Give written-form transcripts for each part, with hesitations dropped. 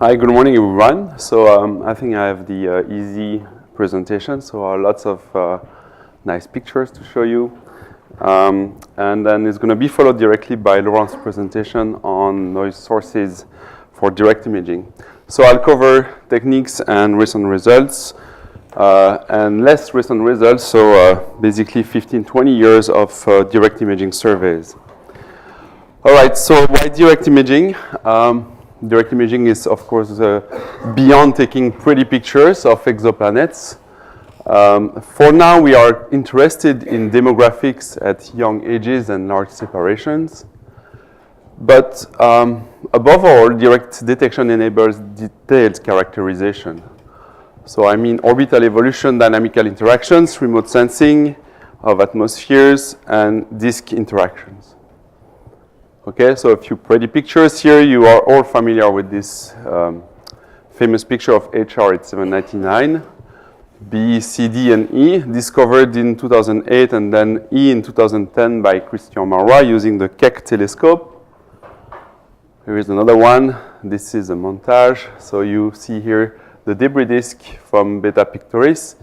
Hi, good morning everyone. So I think I have the easy presentation, so lots of nice pictures to show you. And then it's going to be followed directly by Laurent's presentation on noise sources for direct imaging. So I'll cover techniques and recent results, and less recent results, so basically 15-20 years of direct imaging surveys. All right, so why direct imaging? Direct imaging is, of course, beyond taking pretty pictures of exoplanets. For now, we are interested in demographics at young ages and large separations. But above all, direct detection enables detailed characterization. So I mean orbital evolution, dynamical interactions, remote sensing of atmospheres, and disk interactions. Okay, so a few pretty pictures here. You are all familiar with this famous picture of HR at 799. B, C, D, and E, discovered in 2008, and then E in 2010 by Christian Marois using the Keck telescope. Here is another one. This is a montage. So you see here the debris disk from Beta Pictoris,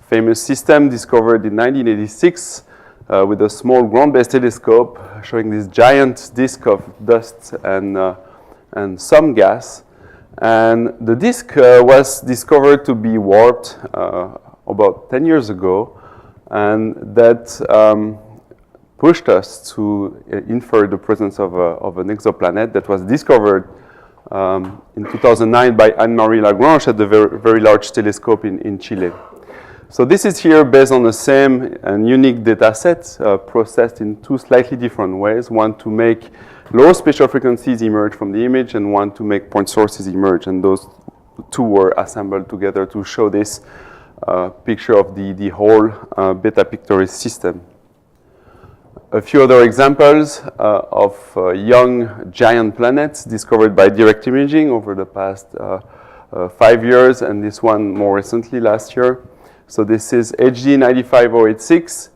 famous system discovered in 1986. With a small ground-based telescope showing this giant disk of dust and some gas. And the disk was discovered to be warped about 10 years ago, and that pushed us to infer the presence of an exoplanet that was discovered in 2009 by Anne-Marie Lagrange at the very large telescope in Chile. So this is here based on the same and unique data set processed in two slightly different ways. One to make low spatial frequencies emerge from the image, and one to make point sources emerge. And those two were assembled together to show this picture of the whole Beta Pictoris system. A few other examples of young giant planets discovered by direct imaging over the past 5 years, and this one more recently last year. So this is HD 95086,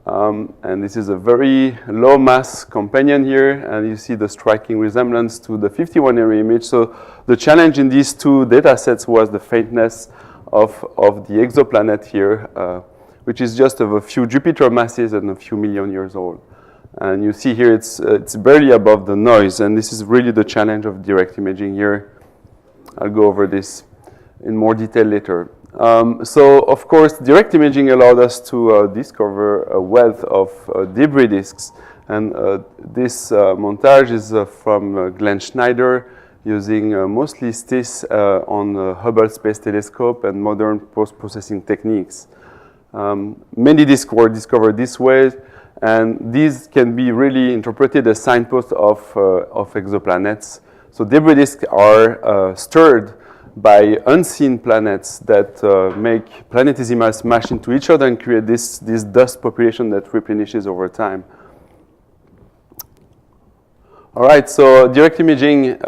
and this is a very low mass companion here, and you see the striking resemblance to the 51 area image. So the challenge in these two data sets was the faintness of the exoplanet here, which is just of a few Jupiter masses and a few million years old. And you see here it's barely above the noise, and this is really the challenge of direct imaging here. I'll go over this in more detail later. So, of course, direct imaging allowed us to discover a wealth of debris disks. And this montage is from Glenn Schneider using mostly STIS on the Hubble Space Telescope and modern post-processing techniques. Many disks were discovered this way, and these can be really interpreted as signposts of exoplanets. So debris disks are stirred by unseen planets that make planetesimals smash into each other and create this dust population that replenishes over time. All right, so direct imaging,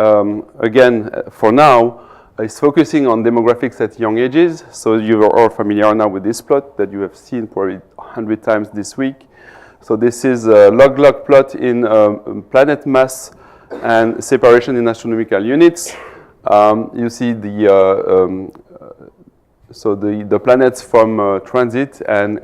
again, for now, is focusing on demographics at young ages. So you are all familiar now with this plot that you have seen probably 100 times this week. So this is a log-log plot in planet mass and separation in astronomical units. You see the planets from transit and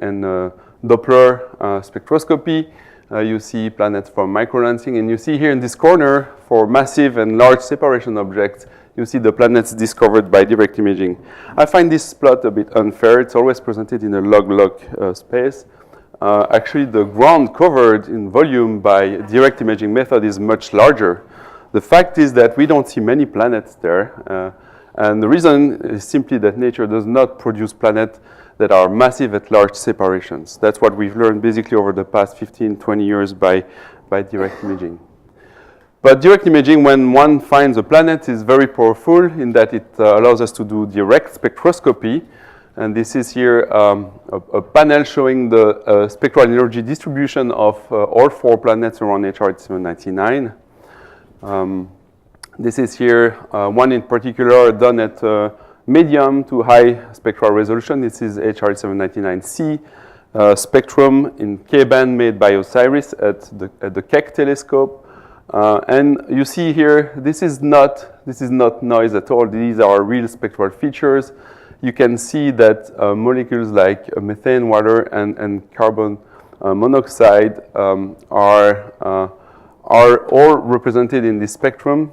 Doppler spectroscopy. You see planets from microlensing, and you see here in this corner for massive and large separation objects, you see the planets discovered by direct imaging. I find this plot a bit unfair. It's always presented in a log-log space. Actually, the ground covered in volume by direct imaging method is much larger. The fact is that we don't see many planets there, and the reason is simply that nature does not produce planets that are massive at large separations. That's what we've learned basically over the past 15-20 years by direct imaging. But direct imaging, when one finds a planet, is very powerful in that it allows us to do direct spectroscopy. And this is here a panel showing the spectral energy distribution of all 4 planets around HR 799. This is here one in particular done at medium to high spectral resolution. This is HR 799C spectrum in K-band made by OSIRIS at the Keck telescope. And you see here, this is not noise at all. These are real spectral features. You can see that molecules like methane, water, and carbon monoxide are all represented in this spectrum,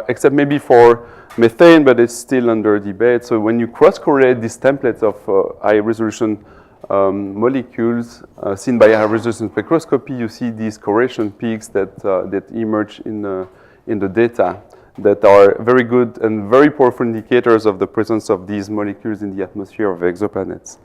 except maybe for methane, but it's still under debate. So when you cross-correlate these templates of high-resolution molecules seen by high-resolution spectroscopy, you see these correlation peaks that emerge in the data that are very good and very powerful indicators of the presence of these molecules in the atmosphere of exoplanets.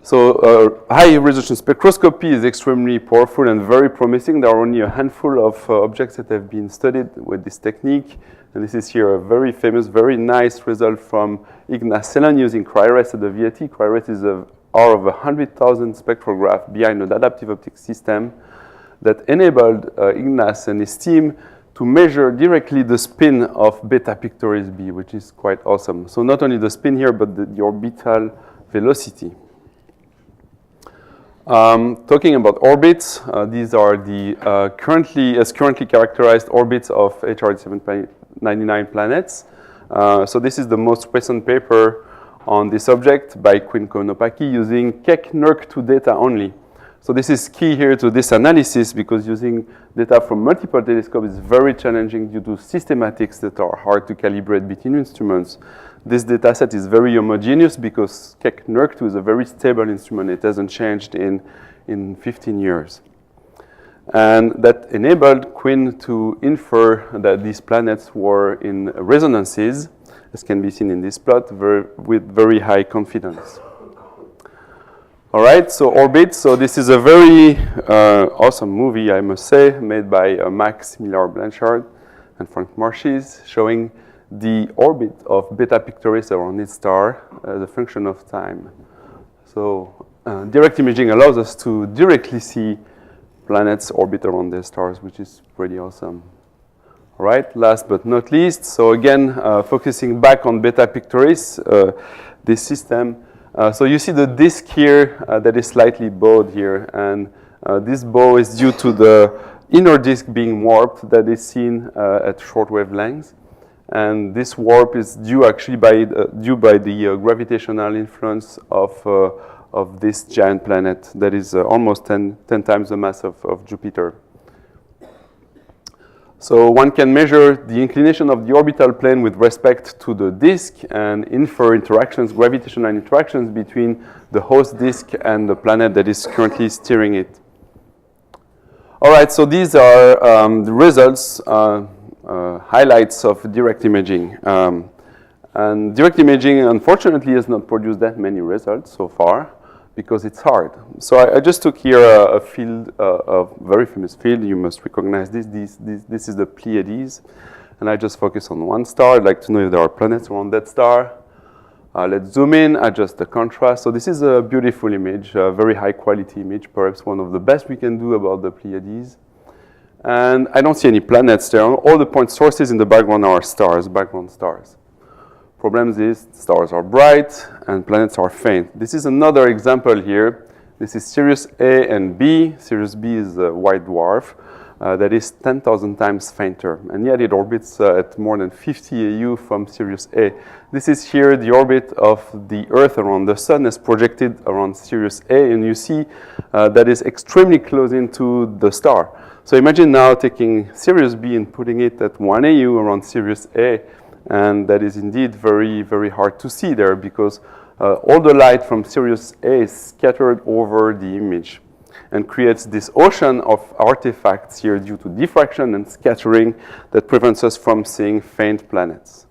So high-resolution spectroscopy is extremely powerful and very promising. There are only a handful of objects that have been studied with this technique. And this is here a very famous, very nice result from Ignace Celan using CRIRES at the VIT. CRIRES is a R of 100,000 spectral graph behind an adaptive optics system that enabled Ignace and his team to measure directly the spin of beta Pictoris b, which is quite awesome. So not only the spin here, but the orbital velocity. Talking about orbits, these are the currently characterized orbits of HR 799 planets. So this is the most recent paper on this subject by Quinn Konopaki using Keck-NERC2 data only. So this is key here to this analysis because using data from multiple telescopes is very challenging due to systematics that are hard to calibrate between instruments. This data set is very homogeneous because Keck-NERC2 is a very stable instrument. It hasn't changed in 15 years. And that enabled Quinn to infer that these planets were in resonances, as can be seen in this plot, with very high confidence. All right, so orbits. So this is a very awesome movie, I must say, made by Max Millard-Blanchard and Frank Marchis, showing the orbit of beta Pictoris around its star as a function of time. So direct imaging allows us to directly see planets orbit around their stars, which is pretty awesome. All right, last but not least, so again, focusing back on beta Pictoris, this system. So you see the disk here that is slightly bowed here, and this bow is due to the inner disk being warped that is seen at short wavelengths. And this warp is due actually by the gravitational influence of this giant planet that is almost 10 times the mass of Jupiter. So one can measure the inclination of the orbital plane with respect to the disk and infer interactions, gravitational interactions between the host disk and the planet that is currently steering it. All right, so these are the results, highlights of direct imaging. And direct imaging, unfortunately, has not produced that many results so far because it's hard. So I just took here a field, a very famous field. You must recognize this. This is the Pleiades. And I just focus on one star. I'd like to know if there are planets around that star. Let's zoom in, adjust the contrast. So this is a beautiful image, a very high quality image, perhaps one of the best we can do about the Pleiades. And I don't see any planets there. All the point sources in the background are stars, background stars. Problem is stars are bright and planets are faint. This is another example here. This is Sirius A and B. Sirius B is a white dwarf that is 10,000 times fainter, and yet it orbits at more than 50 AU from Sirius A. This is here the orbit of the Earth around the Sun as projected around Sirius A, and you see that is extremely close into the star. So imagine now taking Sirius B and putting it at 1 AU around Sirius A, and that is indeed very, very hard to see there because all the light from Sirius A is scattered over the image and creates this ocean of artifacts here due to diffraction and scattering that prevents us from seeing faint planets.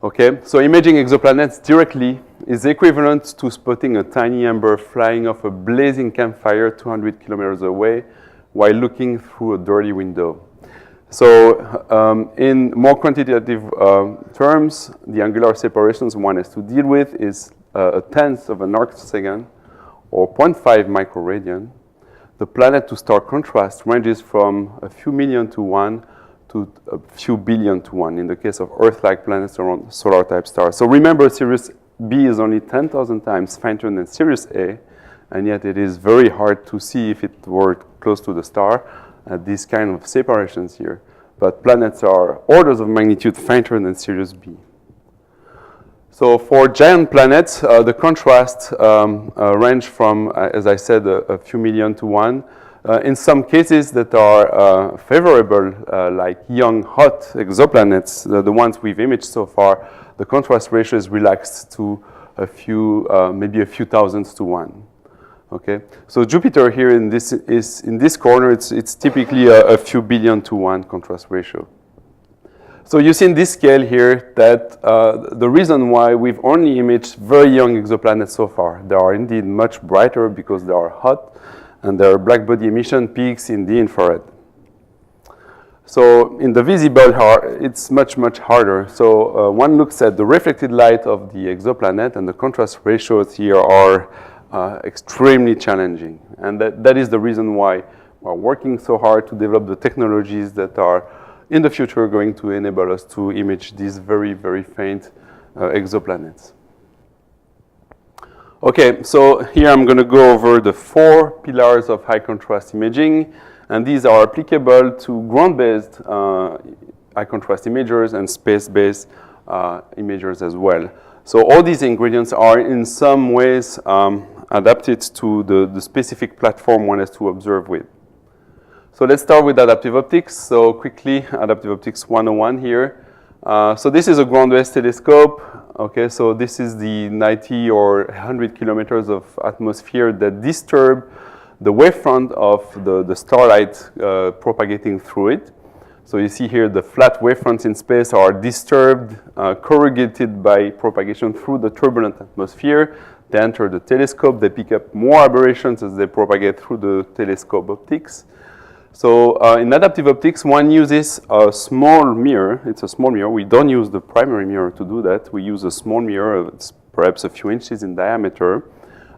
Okay, so imaging exoplanets directly is equivalent to spotting a tiny ember flying off a blazing campfire 200 kilometers away while looking through a dirty window. So in more quantitative terms, the angular separations one has to deal with is a tenth of an arcsecond, or 0.5 microradian. The planet-to-star contrast ranges from a few million to 1 to a few billion to 1 in the case of Earth-like planets around solar-type stars. So remember, Sirius B is only 10,000 times fainter than Sirius A, and yet it is very hard to see if it were close to the star. at these kind of separations here. But planets are orders of magnitude fainter than Sirius B. So for giant planets, the contrast range from, as I said, a few million to 1. In some cases that are favorable, like young, hot exoplanets, the ones we've imaged so far, the contrast ratio is relaxed to a few, maybe a few thousands to 1. Okay, so Jupiter here in this corner, it's typically a few billion to 1 contrast ratio. So you see in this scale here that the reason why we've only imaged very young exoplanets so far, they are indeed much brighter because they are hot, and there are black body emission peaks in the infrared. So in the visible, it's much, much harder. So one looks at the reflected light of the exoplanet, and the contrast ratios here are extremely challenging. And that is the reason why we're working so hard to develop the technologies that are in the future going to enable us to image these very, very faint exoplanets. Okay, so here I'm going to go over the 4 pillars of high contrast imaging, and these are applicable to ground-based high contrast imagers and space-based imagers as well. So all these ingredients are in some ways adapted to the specific platform one has to observe with. So let's start with adaptive optics. So quickly, adaptive optics 101 here. So this is a ground-based telescope. Okay, so this is the 90 or 100 kilometers of atmosphere that disturb the wavefront of the starlight propagating through it. So you see here the flat wavefronts in space are disturbed, corrugated by propagation through the turbulent atmosphere. They enter the telescope, they pick up more aberrations as they propagate through the telescope optics. So in adaptive optics, one uses a small mirror. It's a small mirror. We don't use the primary mirror to do that. We use a small mirror, it's perhaps a few inches in diameter,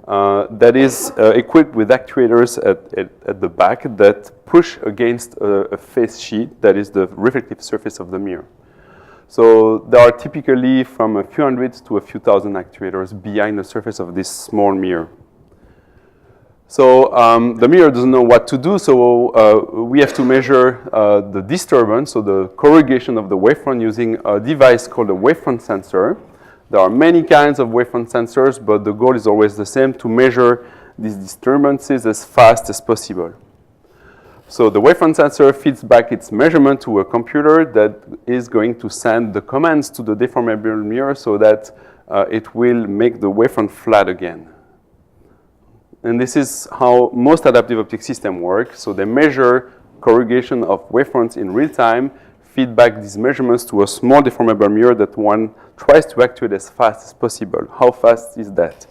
that is equipped with actuators at the back that push against a face sheet that is the reflective surface of the mirror. So there are typically from a few hundred to a few thousand actuators behind the surface of this small mirror. So the mirror doesn't know what to do, so we have to measure the disturbance, so the corrugation of the wavefront using a device called a wavefront sensor. There are many kinds of wavefront sensors, but the goal is always the same, to measure these disturbances as fast as possible. So the wavefront sensor feeds back its measurement to a computer that is going to send the commands to the deformable mirror so that it will make the wavefront flat again. And this is how most adaptive optics systems work. So they measure corrugation of wavefronts in real time, feed back these measurements to a small deformable mirror that one tries to actuate as fast as possible. How fast is that?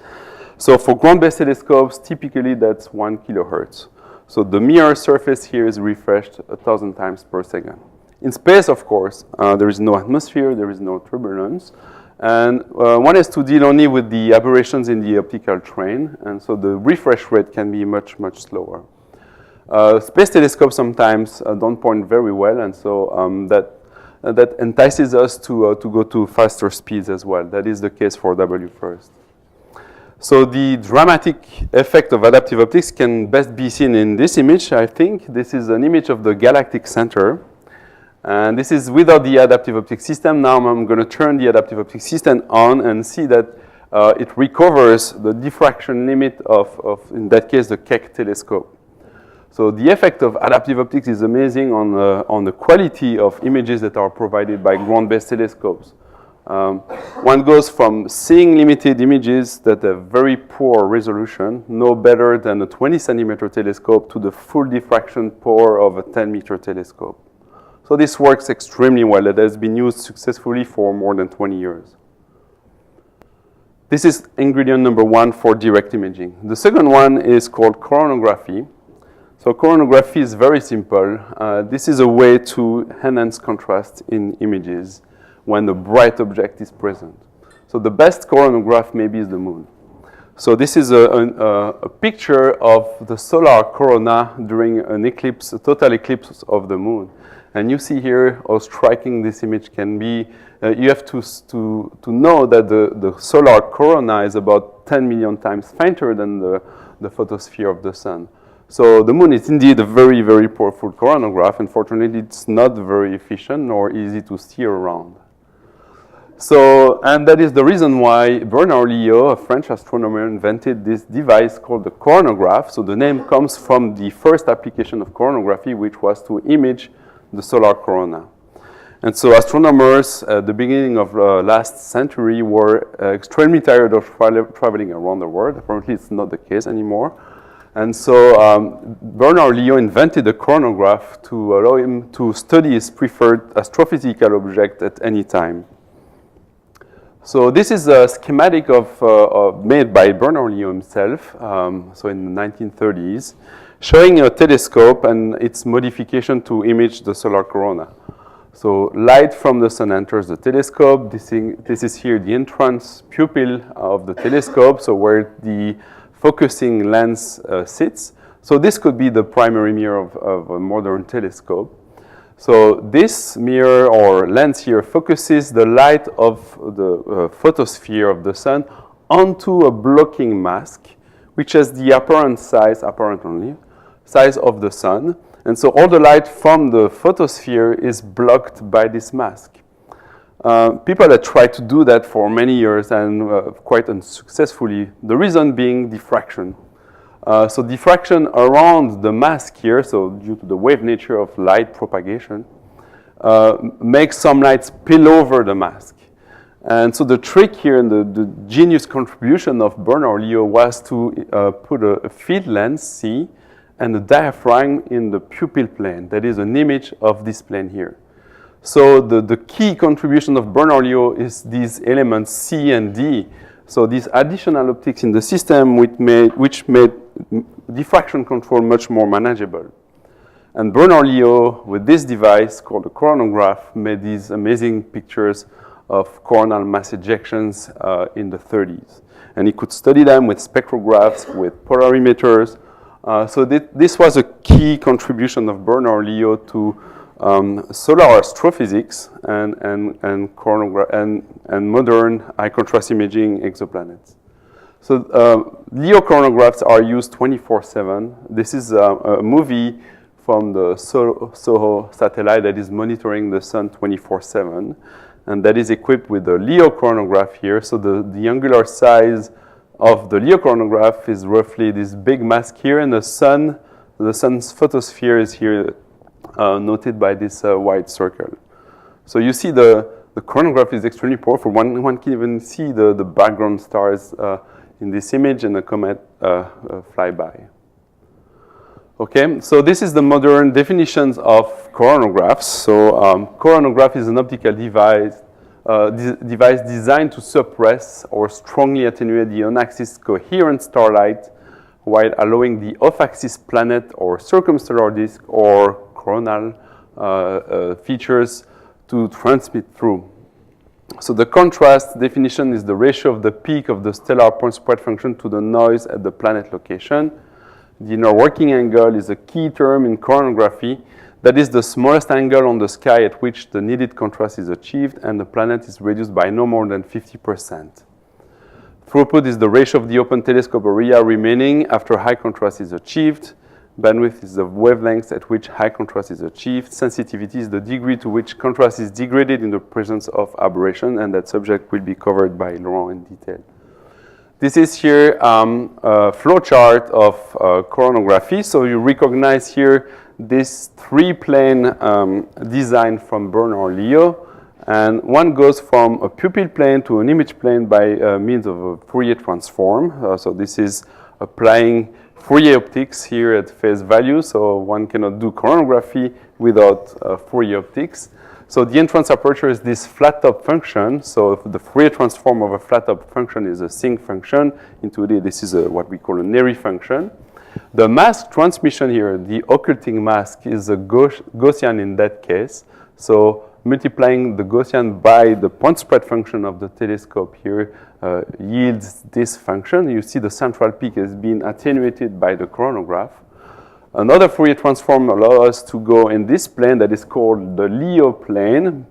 So for ground-based telescopes, typically that's 1 kilohertz. So the mirror surface here is refreshed 1,000 times per second. In space, of course, there is no atmosphere, there is no turbulence. And one has to deal only with the aberrations in the optical train, and so the refresh rate can be much, much slower. Space telescopes sometimes don't point very well, and so that entices us to go to faster speeds as well. That is the case for WFirst. So the dramatic effect of adaptive optics can best be seen in this image, I think. This is an image of the galactic center. And this is without the adaptive optics system. Now I'm going to turn the adaptive optics system on and see that it recovers the diffraction limit of, in that case, the Keck telescope. So the effect of adaptive optics is amazing on the quality of images that are provided by ground-based telescopes. One goes from seeing limited images that have very poor resolution, no better than a 20 centimeter telescope, to the full diffraction power of a 10-meter telescope. So this works extremely well. It has been used successfully for more than 20 years. This is ingredient number 1 for direct imaging. The second one is called coronography. So coronography is very simple. This is a way to enhance contrast in images when a bright object is present. So the best coronograph maybe is the moon. So this is a picture of the solar corona during an eclipse, a total eclipse of the moon. And you see here how striking this image can be. You have to know that the solar corona is about 10 million times fainter than the photosphere of the sun. So the moon is indeed a very, very powerful coronagraph. Unfortunately, it's not very efficient nor easy to steer around. So, and that is the reason why Bernard Liot, a French astronomer, invented this device called the coronagraph. So the name comes from the first application of coronography, which was to image the solar corona. And so astronomers at the beginning of last century were extremely tired of traveling around the world. Apparently, it's not the case anymore. And so Bernard Liot invented a coronagraph to allow him to study his preferred astrophysical object at any time. So this is a schematic made by Bernard Liot himself, so in the 1930s, showing a telescope and its modification to image the solar corona. So light from the sun enters the telescope. This is here the entrance pupil of the telescope, so where the focusing lens sits. So this could be the primary mirror of a modern telescope. So this mirror or lens here focuses the light of the photosphere of the sun onto a blocking mask, which has the apparent size of the sun. And so all the light from the photosphere is blocked by this mask. People that tried to do that for many years and quite unsuccessfully, the reason being diffraction. So diffraction around the mask here, so due to the wave nature of light propagation, makes some light spill over the mask. And so the trick here and the genius contribution of Bernard Liot was to put a field lens, C, and a diaphragm in the pupil plane. That is an image of this plane here. So the key contribution of Bernard Liot is these elements C and D. So these additional optics in the system which made diffraction control much more manageable. And Bernard Liot, with this device called the coronagraph, made these amazing pictures of coronal mass ejections in the 30s. And he could study them with spectrographs, with polarimeters. So this was a key contribution of Bernard Liot to solar astrophysics and modern high contrast imaging exoplanets. So LEO coronagraphs are used 24/7. This is a movie from the SOHO satellite that is monitoring the sun 24/7, and that is equipped with the LEO coronagraph here. So the angular size of the LEO coronagraph is roughly this big mask here, and the sun's photosphere is here noted by this white circle. So you see the coronagraph is extremely powerful. One can even see the background stars in this image and a comet fly by. Okay, so this is the modern definitions of coronagraphs. So coronagraph is an optical device designed to suppress or strongly attenuate the on-axis coherent starlight while allowing the off-axis planet or circumstellar disk or coronal features to transmit through. So the contrast definition is the ratio of the peak of the stellar point spread function to the noise at the planet location. The inner working angle is a key term in coronography. That is the smallest angle on the sky at which the needed contrast is achieved, and the planet is reduced by no more than 50%. Throughput is the ratio of the open telescope area remaining after high contrast is achieved. Bandwidth is the wavelength at which high contrast is achieved. Sensitivity is the degree to which contrast is degraded in the presence of aberration, and that subject will be covered by Laurent in detail. This is here a flowchart of coronography. So you recognize here this three-plane design from Bernard Liot, and one goes from a pupil plane to an image plane by means of a Fourier transform. So this is applying Fourier optics here at phase value, so one cannot do coronography without Fourier optics. So the entrance aperture is this flat top function. So the Fourier transform of a flat top function is a sinc function. In 2D, this is what we call a Neri function. The mask transmission here, the occulting mask, is a Gaussian in that case. So multiplying the Gaussian by the point spread function of the telescope here yields this function. You see the central peak has been attenuated by the coronagraph. Another Fourier transform allows us to go in this plane that is called the Liot plane,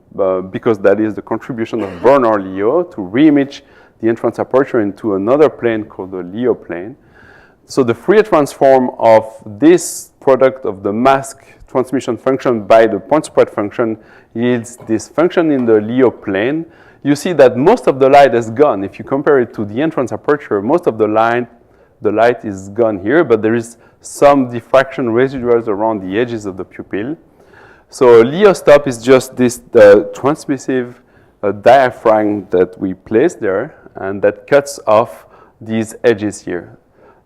because that is the contribution of Bernard Liot to reimage the entrance aperture into another plane called the Liot plane. So the Fourier transform of this product of the mask transmission function by the point spread function yields this function in the LYOT plane. You see that most of the light is gone. If you compare it to the entrance aperture, most of the light is gone here, but there is some diffraction residuals around the edges of the pupil. So LYOT stop is just this transmissive diaphragm that we place there, and that cuts off these edges here.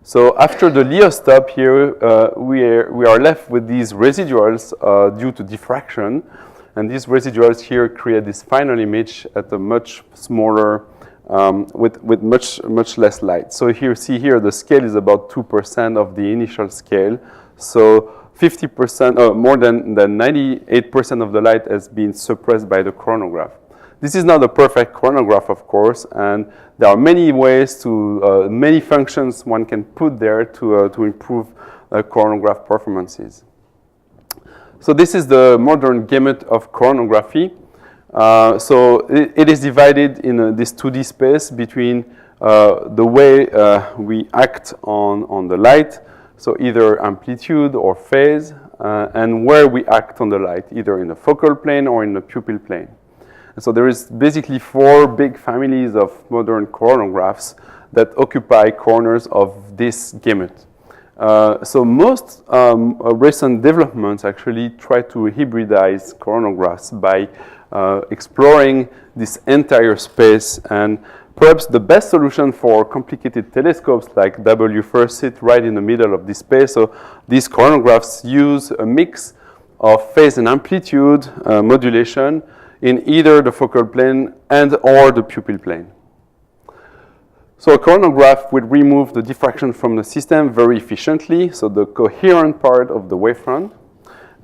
So after the LYOT stop here, we are left with these residuals due to diffraction, and these residuals here create this final image at a much smaller, with much less light. So here, see here, the scale is about 2% of the initial scale. So 50%, more than 98% of the light has been suppressed by the coronagraph. This is not a perfect coronagraph, of course, and there are many ways to, many functions one can put there to improve coronagraph performances. So this is the modern gamut of coronography. So it is divided in this 2D space between the way we act on the light, so either amplitude or phase, and where we act on the light, either in the focal plane or in the pupil plane. And so there is basically 4 big families of modern coronagraphs that occupy corners of this gamut. So most recent developments actually try to hybridize coronagraphs by exploring this entire space, and perhaps the best solution for complicated telescopes like WFIRST sit right in the middle of this space. So these coronagraphs use a mix of phase and amplitude modulation in either the focal plane and or the pupil plane. So a coronograph would remove the diffraction from the system very efficiently, so the coherent part of the wavefront.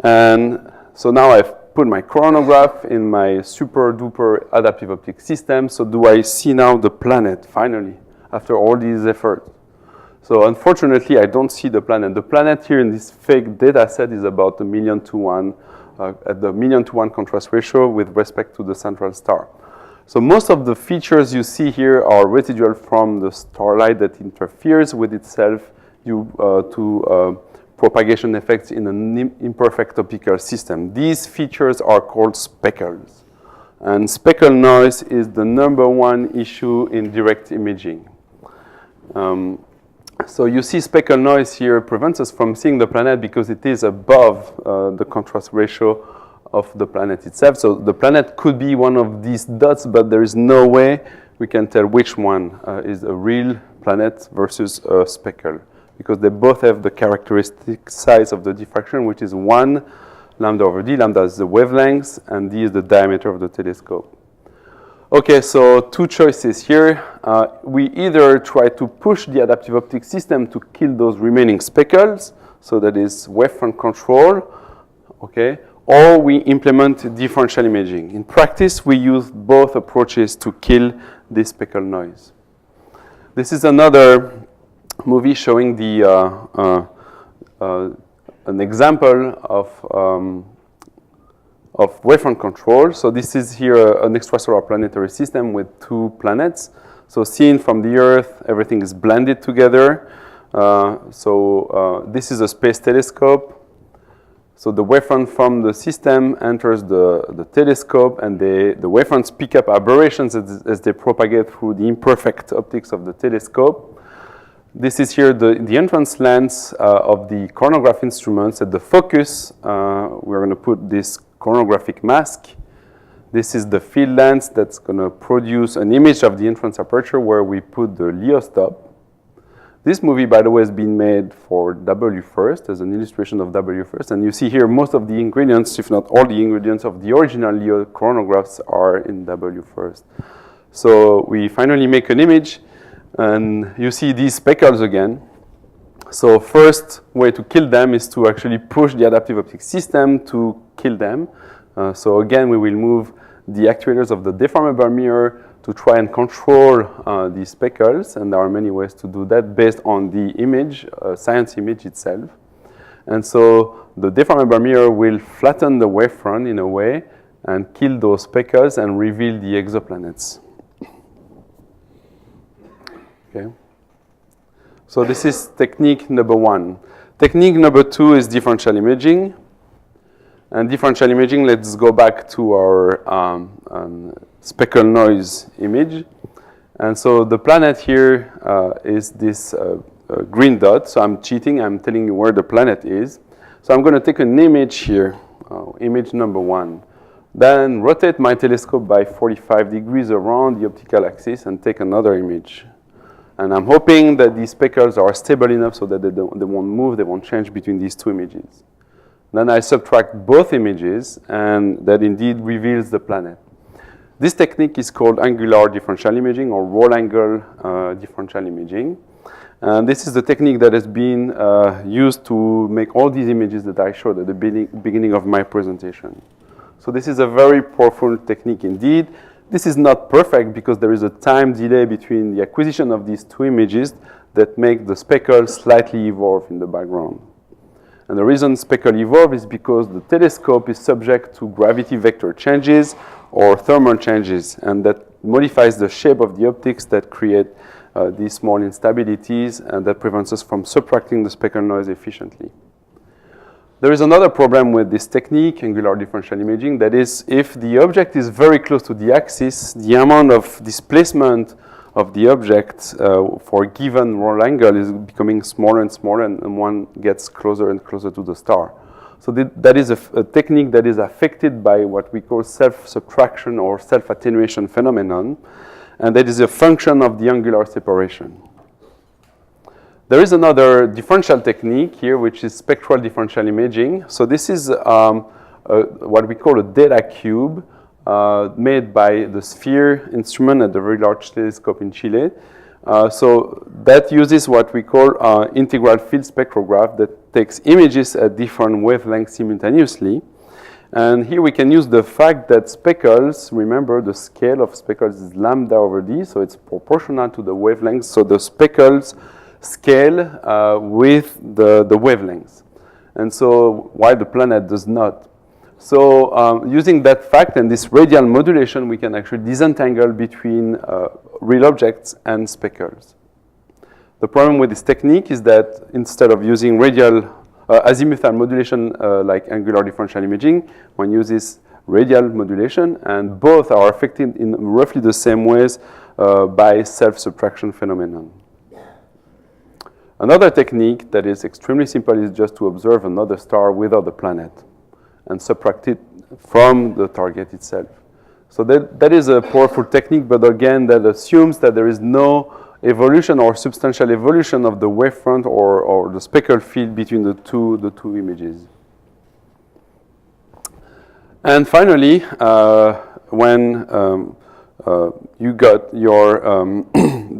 And so now I've put my coronograph in my super duper adaptive optics system. So do I see now the planet finally after all these efforts? So unfortunately, I don't see the planet. The planet here in this fake data set is about 1,000,000 to 1 at the 1,000,000 to 1 contrast ratio with respect to the central star. So most of the features you see here are residual from the starlight that interferes with itself due to propagation effects in an imperfect optical system. These features are called speckles. And speckle noise is the #1 issue in direct imaging. So you see speckle noise here prevents us from seeing the planet because it is above the contrast ratio of the planet itself. So the planet could be one of these dots, but there is no way we can tell which one is a real planet versus a speckle, because they both have the characteristic size of the diffraction, which is 1 lambda over d. Lambda is the wavelength, and d is the diameter of the telescope. Okay, so 2 choices here. We either try to push the adaptive optics system to kill those remaining speckles, so that is wavefront control, okay, or we implement differential imaging. In practice, we use both approaches to kill this speckle noise. This is another movie showing the an example of wavefront control. So this is here an extrasolar planetary system with 2 planets. So seen from the Earth, everything is blended together. This is a space telescope. So the wavefront from the system enters the telescope, and the wavefronts pick up aberrations as they propagate through the imperfect optics of the telescope. This is here the entrance lens of the coronograph instruments. At the focus, we're going to put this coronographic mask. This is the field lens that's going to produce an image of the entrance aperture where we put the LYOT stop. This movie, by the way, has been made for WFIRST as an illustration of WFIRST. And you see here most of the ingredients, if not all the ingredients of the original LYOT coronagraphs are in WFIRST. So we finally make an image, and you see these speckles again. So first way to kill them is to actually push the adaptive optics system to kill them. So again, we will move the actuators of the deformable mirror to try and control these speckles, and there are many ways to do that based on the image, science image itself. And so the deformable mirror will flatten the wavefront in a way and kill those speckles and reveal the exoplanets. Okay. So this is technique number 1. Technique number 2 is differential imaging. And differential imaging, let's go back to our speckle noise image. And so the planet here is this green dot. So I'm cheating, I'm telling you where the planet is. So I'm going to take an image here, image number 1. Then rotate my telescope by 45 degrees around the optical axis and take another image. And I'm hoping that these speckles are stable enough so that they won't move, they won't change between these two images. Then I subtract both images, and that indeed reveals the planet. This technique is called angular differential imaging or roll angle differential imaging. And this is the technique that has been used to make all these images that I showed at the beginning of my presentation. So this is a very powerful technique indeed. This is not perfect because there is a time delay between the acquisition of these two images that make the speckles slightly evolve in the background. And the reason speckle evolve is because the telescope is subject to gravity vector changes or thermal changes, and that modifies the shape of the optics that create these small instabilities, and that prevents us from subtracting the speckle noise efficiently. There is another problem with this technique, angular differential imaging, that is, if the object is very close to the axis, the amount of displacement of the object for a given roll angle is becoming smaller and smaller, and one gets closer and closer to the star. So that is a technique that is affected by what we call self-subtraction or self-attenuation phenomenon, and that is a function of the angular separation. There is another differential technique here, which is spectral differential imaging. So this is what we call a data cube made by the SPHERE instrument at the Very Large Telescope in Chile. So that uses what we call integral field spectrograph that takes images at different wavelengths simultaneously. And here we can use the fact that speckles, remember the scale of speckles is lambda over d, so it's proportional to the wavelengths. So the speckles scale with the wavelengths. And so while the planet does not. So using that fact and this radial modulation, we can actually disentangle between real objects and speckles. The problem with this technique is that instead of using radial azimuthal modulation like angular differential imaging, one uses radial modulation, and both are affected in roughly the same ways by self-subtraction phenomenon. Another technique that is extremely simple is just to observe another star without the planet and subtract it from the target itself. So that is a powerful technique, but again, that assumes that there is no evolution or substantial evolution of the wavefront or the speckle field between the two images. And finally, when you got your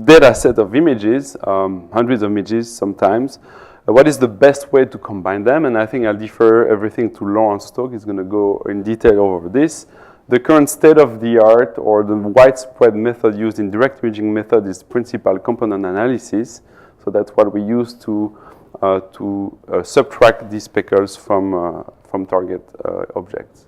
data set of images, hundreds of images sometimes, what is the best way to combine them? And I think I'll defer everything to Laurent's talk. He's going to go in detail over this. The current state of the art or the widespread method used in direct imaging method is principal component analysis. So that's what we use to subtract these speckles from target objects.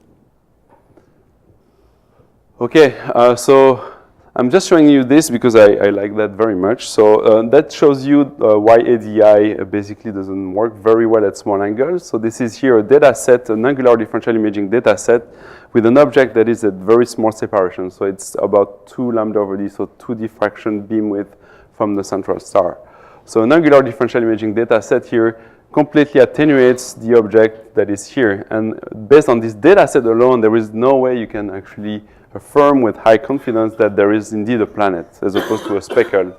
Okay, so I'm just showing you this because I like that very much. So that shows you why ADI basically doesn't work very well at small angles. So this is here a data set, an angular differential imaging data set with an object that is at very small separation. So it's about 2 lambda over d, so 2 diffraction beam width from the central star. So an angular differential imaging data set here completely attenuates the object that is here. And based on this data set alone, there is no way you can actually affirm with high confidence that there is indeed a planet as opposed to a speckle.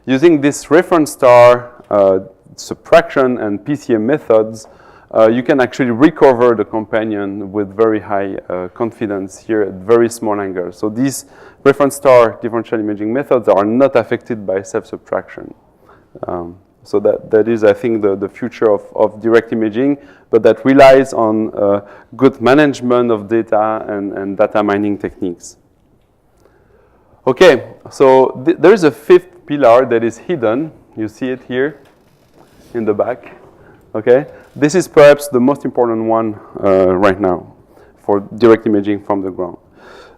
Using this reference star subtraction and PCM methods, you can actually recover the companion with very high confidence here at very small angles. So these reference star differential imaging methods are not affected by self-subtraction. So that is, I think, the future of direct imaging, but that relies on good management of data and data mining techniques. Okay, so there is a fifth pillar that is hidden. You see it here in the back. Okay, this is perhaps the most important one right now for direct imaging from the ground.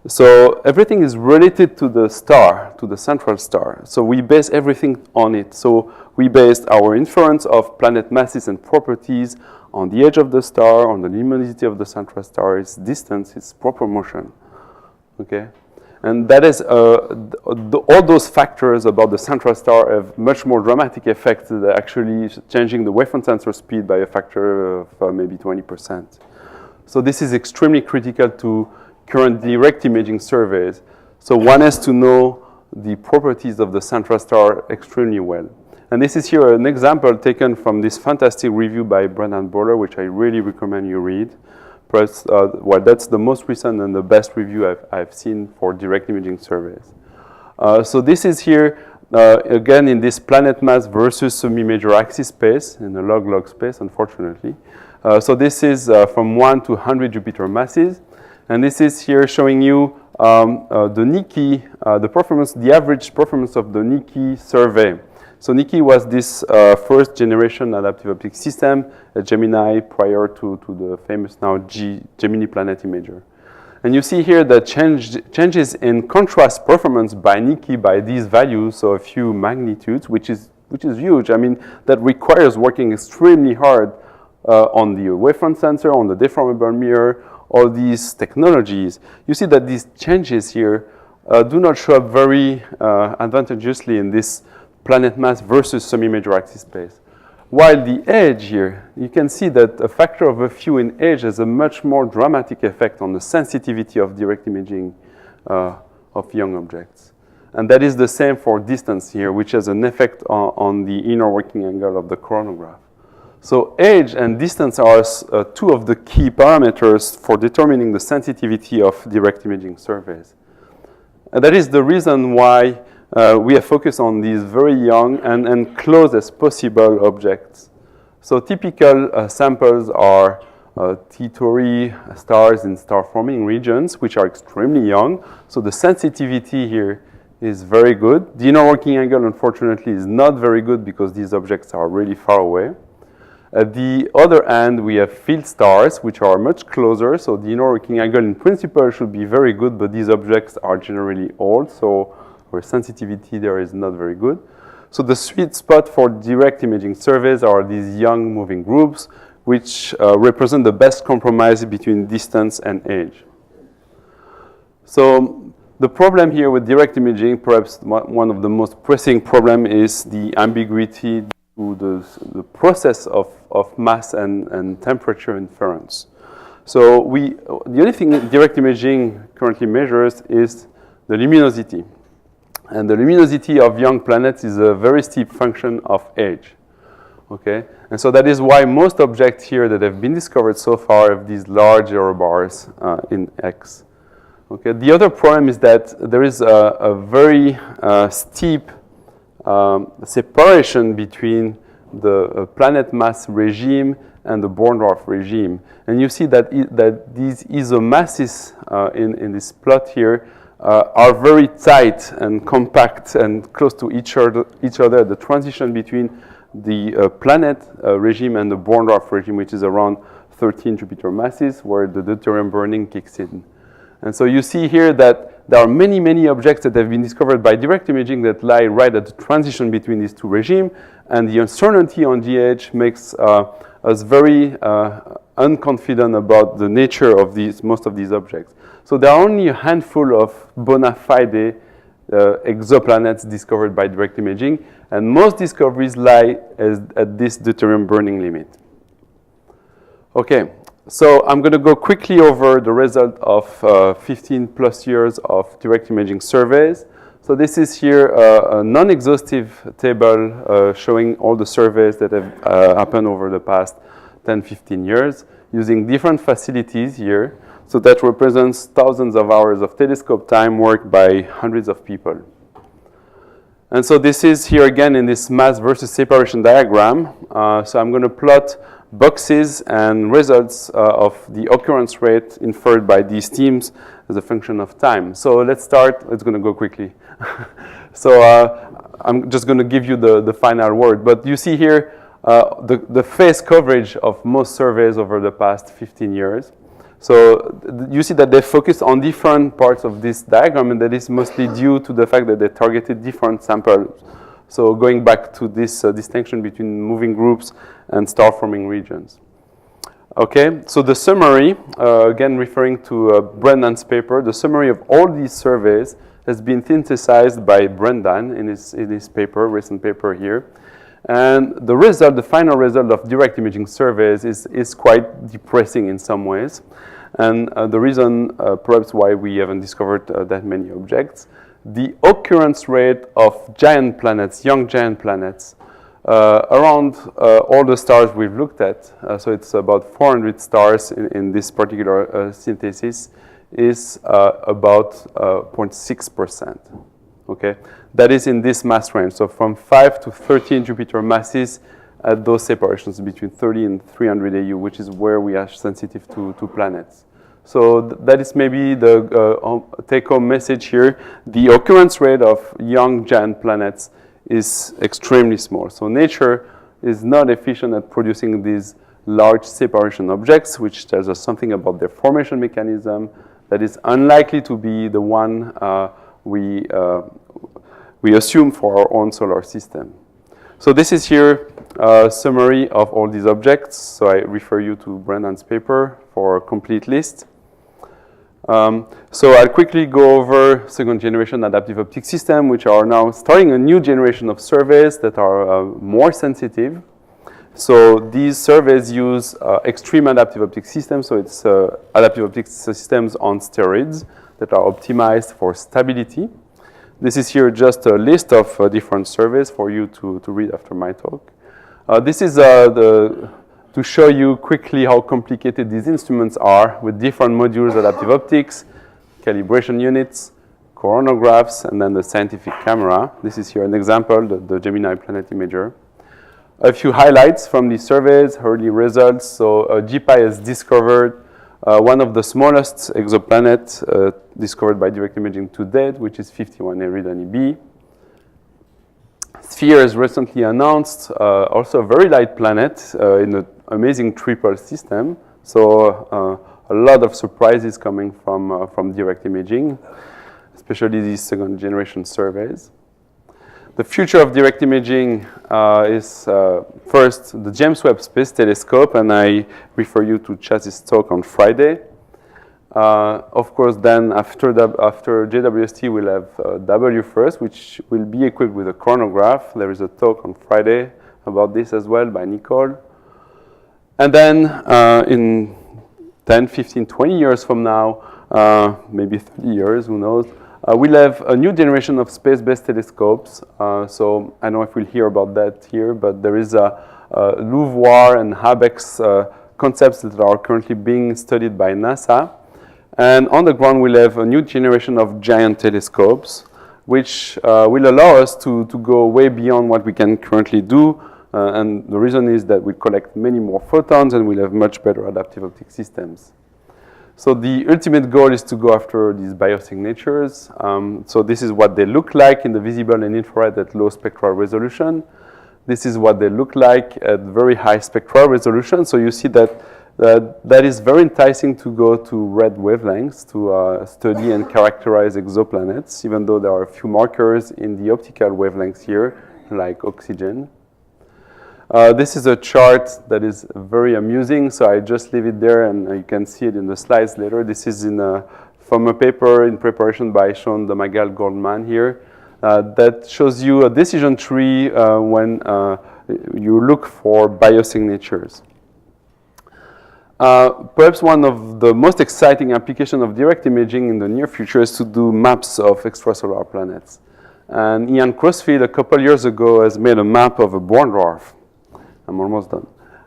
So everything is related to the star, to the central star. So we base everything on it. So we based our inference of planet masses and properties on the edge of the star, on the luminosity of the central star, its distance, its proper motion. Okay? And that is, all those factors about the central star have much more dramatic effects than actually changing the wavefront sensor speed by a factor of maybe 20%. So this is extremely critical to current direct imaging surveys. So one has to know the properties of the central star extremely well. And this is here an example taken from this fantastic review by Brendan Bowler, which I really recommend you read. Perhaps, well, that's the most recent and the best review I've seen for direct imaging surveys. So this is here, again, in this planet mass versus semi-major axis space, in the log-log space, unfortunately. So this is from 1 to 100 Jupiter masses. And this is here showing you the Niki, the average performance of the Niki survey. So Niki was this first generation adaptive optics system at Gemini prior to the famous now Gemini Planet Imager. And you see here the changes in contrast performance by Niki by these values, so a few magnitudes, which is huge. I mean, that requires working extremely hard on the wavefront sensor, on the deformable mirror, all these technologies. You see that these changes here do not show up very advantageously in this planet mass versus semi-major axis space. While the edge here, you can see that a factor of a few in edge has a much more dramatic effect on the sensitivity of direct imaging of young objects. And that is the same for distance here, which has an effect on the inner working angle of the coronagraph. So edge and distance are two of the key parameters for determining the sensitivity of direct imaging surveys. And that is the reason why we have focused on these very young and close as possible objects. So typical samples are T-Tauri stars in star-forming regions, which are extremely young. So the sensitivity here is very good. The inner working angle, unfortunately, is not very good because these objects are really far away. At the other end, we have field stars, which are much closer. So the inner working angle, in principle, should be very good, but these objects are generally old, so our sensitivity there is not very good. So the sweet spot for direct imaging surveys are these young moving groups, which represent the best compromise between distance and age. So the problem here with direct imaging, perhaps one of the most pressing problems, is the ambiguity to the process of mass and temperature inference. So the only thing direct imaging currently measures is the luminosity. And the luminosity of young planets is a very steep function of age. Okay? And so that is why most objects here that have been discovered so far have these large error bars in X. Okay? The other problem is that there is a very steep separation between the planet mass regime and the Born-Dwarf regime. And you see that, that these isomasses in this plot here are very tight and compact and close to each other. The transition between the planet regime and the Born-Dwarf regime, which is around 13 Jupiter masses, where the deuterium burning kicks in. And so you see here that there are many, many objects that have been discovered by direct imaging that lie right at the transition between these two regimes, and the uncertainty on the edge makes us very unconfident about the nature of most of these objects. So there are only a handful of bona fide exoplanets discovered by direct imaging, and most discoveries lie at this deuterium burning limit. Okay, so I'm going to go quickly over the result of 15 plus years of direct imaging surveys. So this is here a non-exhaustive table showing all the surveys that have happened over the past 10, 15 years using different facilities here. So that represents thousands of hours of telescope time worked by hundreds of people. And so this is here again in this mass versus separation diagram. So I'm going to plot boxes and results of the occurrence rate inferred by these teams as a function of time. So let's start. It's going to go quickly. So I'm just going to give you the final word. But you see here the phase coverage of most surveys over the past 15 years. So you see that they focused on different parts of this diagram, and that is mostly due to the fact that they targeted different samples. So going back to this distinction between moving groups and star-forming regions. Okay, so the summary, again referring to Brendan's paper, the summary of all these surveys has been synthesized by Brendan in his paper, recent paper here. And the result, the final result of direct imaging surveys is quite depressing in some ways. And the reason perhaps why we haven't discovered that many objects, the occurrence rate of giant planets, young giant planets, around all the stars we've looked at, so it's about 400 stars in this particular synthesis, is about 0.6%. Okay, that is in this mass range. So from 5 to 13 Jupiter masses at those separations between 30 and 300 AU, which is where we are sensitive to planets. So that is maybe the take-home message here. The occurrence rate of young giant planets is extremely small. So nature is not efficient at producing these large separation objects, which tells us something about their formation mechanism that is unlikely to be the one we assume for our own solar system. So this is here a summary of all these objects. So I refer you to Brendan's paper for a complete list. So I'll quickly go over second generation adaptive optics system, which are now starting a new generation of surveys that are more sensitive. So these surveys use extreme adaptive optics systems. So it's adaptive optics systems on steroids that are optimized for stability. This is here just a list of different surveys for you to read after my talk. This is to show you quickly how complicated these instruments are with different modules, adaptive optics, calibration units, coronagraphs, and then the scientific camera. This is here an example, the Gemini Planet Imager. A few highlights from these surveys, early results. So GPI has discovered one of the smallest exoplanets discovered by direct imaging to date, which is 51 Eridani B. Sphere has recently announced also a very light planet in an amazing triple system. So a lot of surprises coming from direct imaging, especially these second generation surveys. The future of direct imaging is first the James Webb Space Telescope, and I refer you to Chaz's talk on Friday. Of course, then after JWST, we'll have W first, which will be equipped with a chronograph. There is a talk on Friday about this as well by Nicole. And then in 10, 15, 20 years from now, maybe 30 years, who knows, we'll have a new generation of space-based telescopes. So I don't know if we'll hear about that here, but there is a LUVOIR and HABEX concepts that are currently being studied by NASA. And on the ground, we'll have a new generation of giant telescopes, which will allow us to go way beyond what we can currently do. And the reason is that we collect many more photons and we'll have much better adaptive optic systems. So the ultimate goal is to go after these biosignatures. So this is what they look like in the visible and infrared at low spectral resolution. This is what they look like at very high spectral resolution. So you see that that is very enticing to go to red wavelengths to study and characterize exoplanets, even though there are a few markers in the optical wavelengths here, like oxygen. This is a chart that is very amusing, so I just leave it there, and you can see it in the slides later. This is from a paper in preparation by Sean Domagal Goldman here that shows you a decision tree when you look for biosignatures. Perhaps one of the most exciting applications of direct imaging in the near future is to do maps of extrasolar planets. And Ian Crossfield, a couple years ago, has made a map of a Brown dwarf. I'm almost done.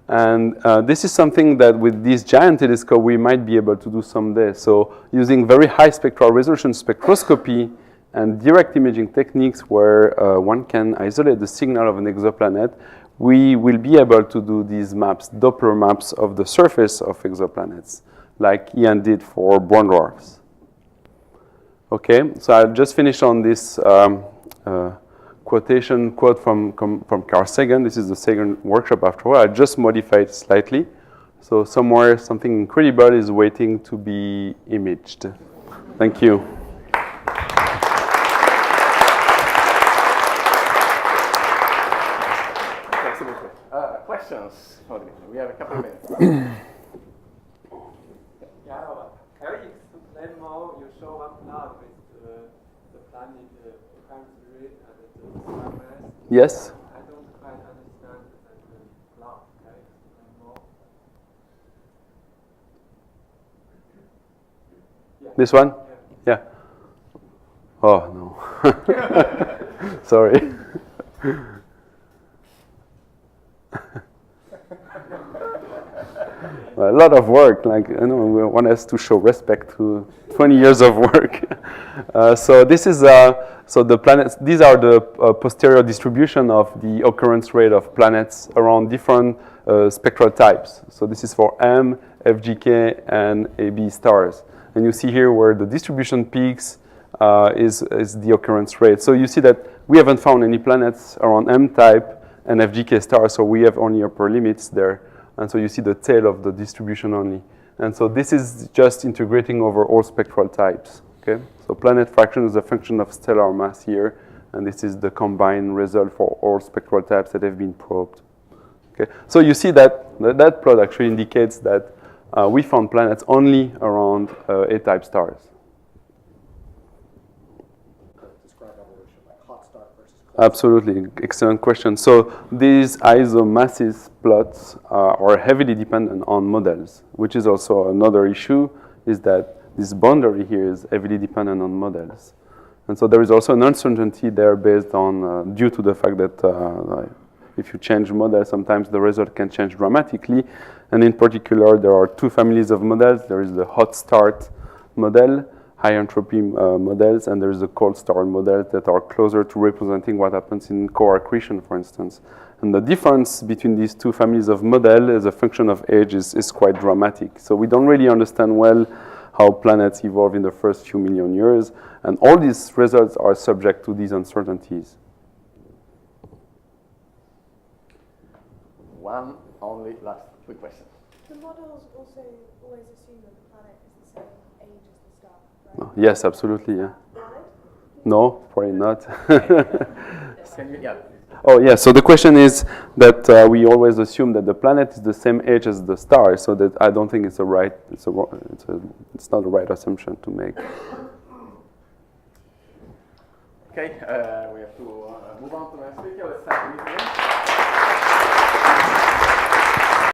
And this is something that with this giant telescope we might be able to do someday. So using very high spectral resolution spectroscopy and direct imaging techniques where one can isolate the signal of an exoplanet, we will be able to do these maps, Doppler maps of the surface of exoplanets, like Ian did for Brown dwarfs. Okay, so I'll just finish on this quote from Carl Sagan. This is the Sagan workshop after all. I just modified it slightly. So somewhere something incredible is waiting to be imaged. Thank you. Questions? We have a couple of minutes. Can you explain more? You show one plot with the planet currently and the star mass. Yes? I don't quite understand the plot. Can you explain more? Yeah. This one? Yeah. Oh, no. Sorry. A lot of work, like, you know, we want us to show respect to 20 years of work. So this is, so the planets, these are the posterior distribution of the occurrence rate of planets around different spectral types. So this is for M, FGK, and AB stars. And you see here where the distribution peaks is the occurrence rate. So you see that we haven't found any planets around M type and FGK stars, so we have only upper limits there. And so you see the tail of the distribution only. And so this is just integrating over all spectral types. Okay? So planet fraction is a function of stellar mass here, and this is the combined result for all spectral types that have been probed. Okay? So you see that that plot actually indicates that we found planets only around A-type stars. Describe evolution, like hot star versus cold. Absolutely, excellent question. So these isomasses plots are heavily dependent on models, which is also another issue, is that this boundary here is heavily dependent on models. And so there is also an uncertainty there based on, due to the fact that if you change models, sometimes the result can change dramatically. And in particular, there are two families of models. There is the hot start model, high entropy models, and there's the cold start models that are closer to representing what happens in core accretion, for instance. And the difference between these two families of model as a function of age is quite dramatic. So we don't really understand well how planets evolve in the first few million years, and all these results are subject to these uncertainties. One only last quick question. The models also always assume that the planet is the same age as the star, right? Yes, absolutely, yeah. Valid? No, probably not. Can you, yeah. Oh, yeah, so the question is that we always assume that the planet is the same age as the star, so that I don't think it's it's not a right assumption to make. Okay, we have to move on to the next speaker. Let's thank Dimitri.